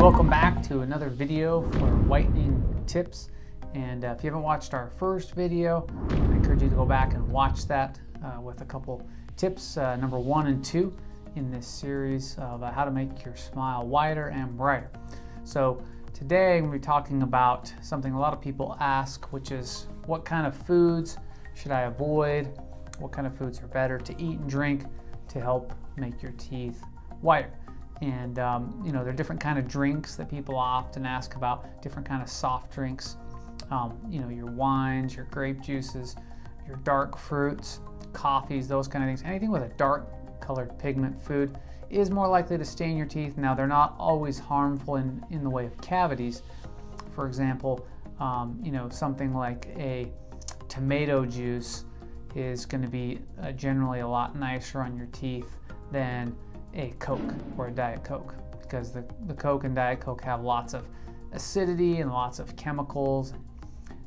welcome back to another video for whitening tips. And if you haven't watched our first video, I encourage you to go back and watch that with a couple tips, number 1 and 2 in this series of how to make your smile whiter and brighter. So today I'm going to be talking about something a lot of people ask, which is what kind of foods should I avoid? What kind of foods are better to eat and drink to help make your teeth whiter? And you know, there are different kind of drinks that people often ask about, different kind of soft drinks. You know, your wines, your grape juices, your dark fruits, coffees, those kind of things. Anything with a dark colored pigment food is more likely to stain your teeth. Now, they're not always harmful in the way of cavities. For example, you know, something like a tomato juice is going to be generally a lot nicer on your teeth than a Coke or a Diet Coke, because the Coke and Diet Coke have lots of acidity and lots of chemicals,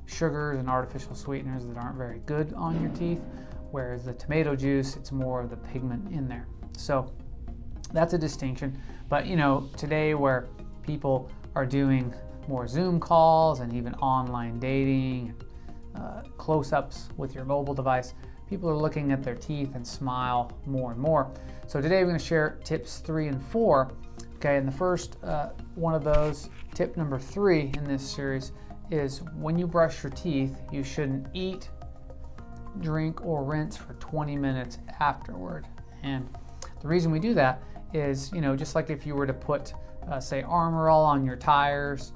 sugars and artificial sweeteners that aren't very good on your teeth, whereas the tomato juice, it's more of the pigment in there. So that's a distinction. But you know, today where people are doing more Zoom calls and even online dating, close-ups with your mobile device, people are looking at their teeth and smile more and more. So today we're going to share tips 3 and 4. Okay, and the first one of those, tip number 3 in this series, is when you brush your teeth, you shouldn't eat, drink, or rinse for 20 minutes afterward. And the reason we do that is, you know, just like if you were to put, say, Armor All on your tires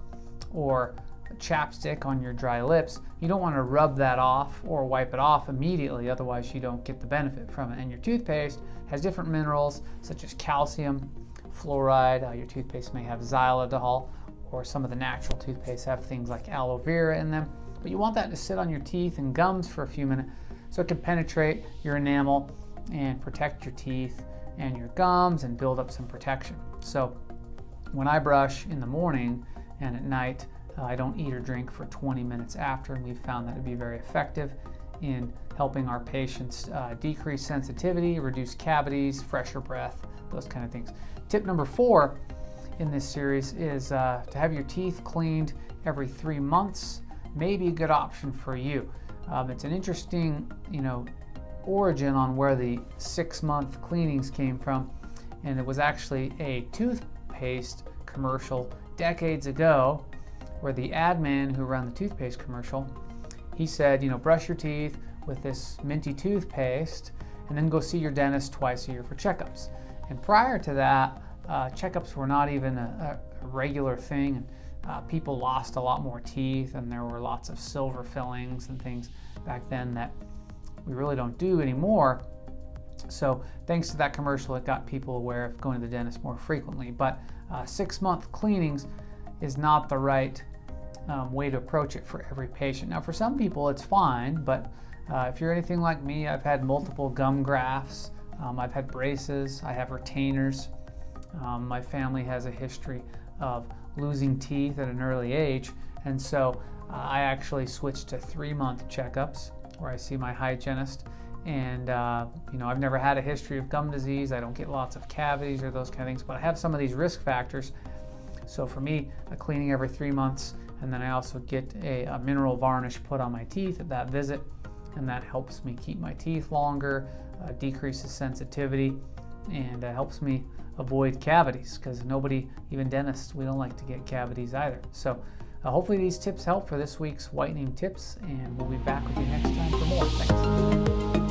or chapstick on your dry lips, you don't want to rub that off or wipe it off immediately, otherwise you don't get the benefit from it. And your toothpaste has different minerals such as calcium, fluoride. Your toothpaste may have xylitol, or some of the natural toothpastes have things like aloe vera in them. But you want that to sit on your teeth and gums for a few minutes so it can penetrate your enamel and protect your teeth and your gums and build up some protection. So when I brush in the morning and at night, I don't eat or drink for 20 minutes after, and we've found that to be very effective in helping our patients decrease sensitivity, reduce cavities, fresher breath, those kind of things. Tip number 4 in this series is to have your teeth cleaned every 3 months. May be a good option for you. It's an interesting, you know, origin on where the 6-month cleanings came from, and it was actually a toothpaste commercial decades ago, where the ad man who ran the toothpaste commercial, he said, you know, brush your teeth with this minty toothpaste and then go see your dentist twice a year for checkups. And prior to that, checkups were not even a regular thing. People lost a lot more teeth, and there were lots of silver fillings and things back then that we really don't do anymore. So thanks to that commercial, it got people aware of going to the dentist more frequently. But 6-month cleanings is not the right way to approach it for every patient. Now, for some people it's fine, but if you're anything like me, I've had multiple gum grafts, I've had braces, I have retainers. My family has a history of losing teeth at an early age, and so I actually switched to 3-month checkups where I see my hygienist. And you know, I've never had a history of gum disease, I don't get lots of cavities or those kind of things, but I have some of these risk factors. So for me, a cleaning every 3 months, and then I also get a mineral varnish put on my teeth at that visit, and that helps me keep my teeth longer, decreases sensitivity, and helps me avoid cavities, because nobody, even dentists, we don't like to get cavities either. So hopefully these tips help for this week's whitening tips, and we'll be back with you next time for more. Thanks.